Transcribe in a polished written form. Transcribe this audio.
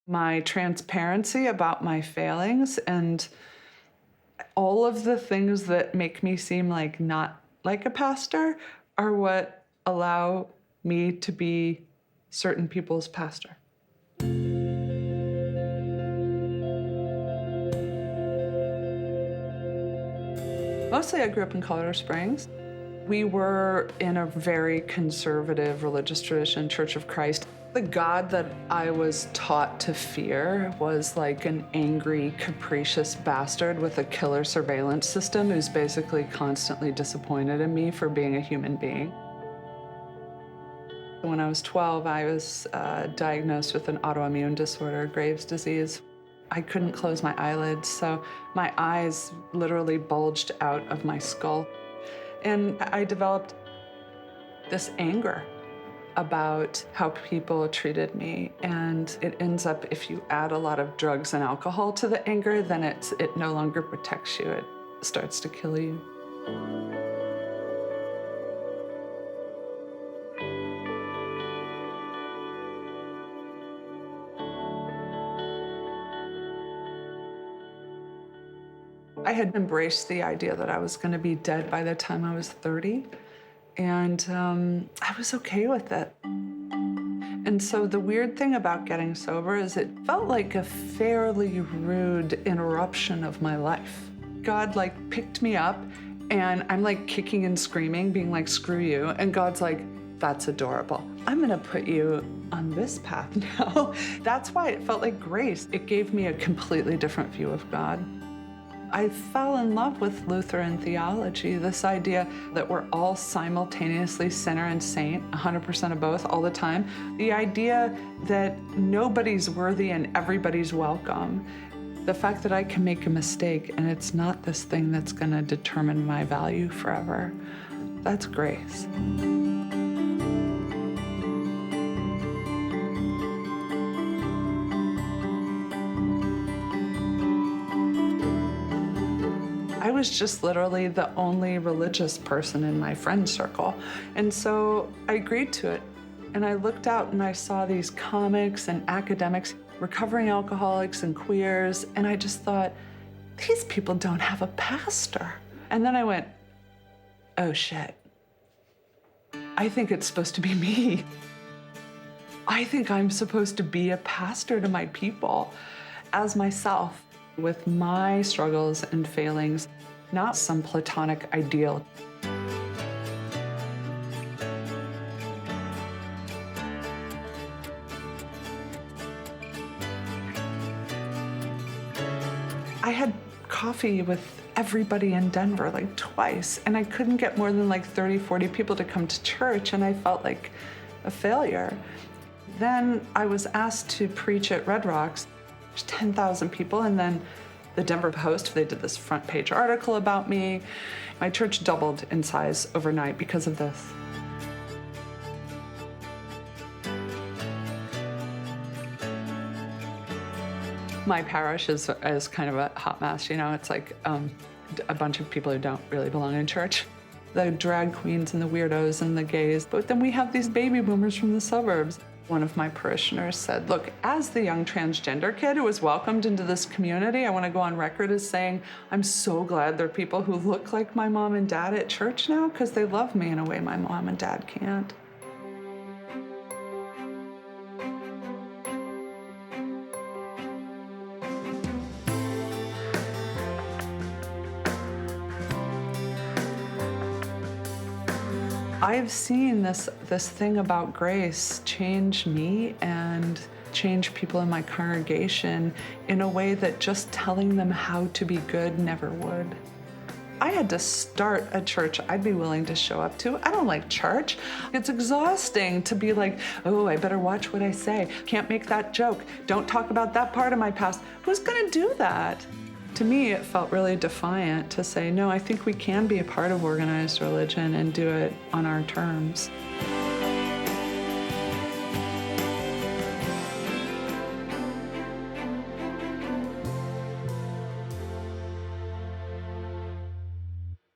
My transparency about my failings and all of the things that make me seem like not like a pastor are what allow me to be certain people's pastor. Mostly I grew up in Colorado Springs. We were in a very conservative religious tradition, Church of Christ. The God that I was taught to fear was like an angry, capricious bastard with a killer surveillance system who's basically constantly disappointed in me for being a human being. When I was 12, I was diagnosed with an autoimmune disorder, Graves' disease. I couldn't close my eyelids, so my eyes literally bulged out of my skull. And I developed this anger about how people treated me. And it ends up, if you add a lot of drugs and alcohol to the anger, then it no longer protects you. It starts to kill you. I had embraced the idea that I was going to be dead by the time I was 30, and I was okay with it. And so the weird thing about getting sober is it felt like a fairly rude interruption of my life. God like picked me up, and I'm like kicking and screaming, being like, screw you. And God's like, that's adorable. I'm gonna put you on this path now. That's why it felt like grace. It gave me a completely different view of God. I fell in love with Lutheran theology, this idea that we're all simultaneously sinner and saint, 100% of both all the time. The idea that nobody's worthy and everybody's welcome. The fact that I can make a mistake and it's not this thing that's gonna determine my value forever. That's grace. I was just literally the only religious person in my friend circle. And so I agreed to it. And I looked out and I saw these comics and academics, recovering alcoholics and queers, and I just thought, these people don't have a pastor. And then I went, oh shit. I think it's supposed to be me. I think I'm supposed to be a pastor to my people as myself, with my struggles and failings, not some platonic ideal. I had coffee with everybody in Denver like twice, and I couldn't get more than like 30, 40 people to come to church, and I felt like a failure. Then I was asked to preach at Red Rocks. There's 10,000 people, and then the Denver Post, they did this front page article about me. My church doubled in size overnight because of this. My parish is kind of a hot mess, you know? It's like a bunch of people who don't really belong in church. The drag queens and the weirdos and the gays. But then we have these baby boomers from the suburbs. One of my parishioners said, look, as the young transgender kid who was welcomed into this community, I want to go on record as saying, I'm so glad there are people who look like my mom and dad at church now, because they love me in a way my mom and dad can't. I've seen this thing about grace change me and change people in my congregation in a way that just telling them how to be good never would. I had to start a church I'd be willing to show up to. I don't like church. It's exhausting to be like, oh, I better watch what I say. Can't make that joke. Don't talk about that part of my past. Who's gonna do that? To me, it felt really defiant to say, no, I think we can be a part of organized religion and do it on our terms.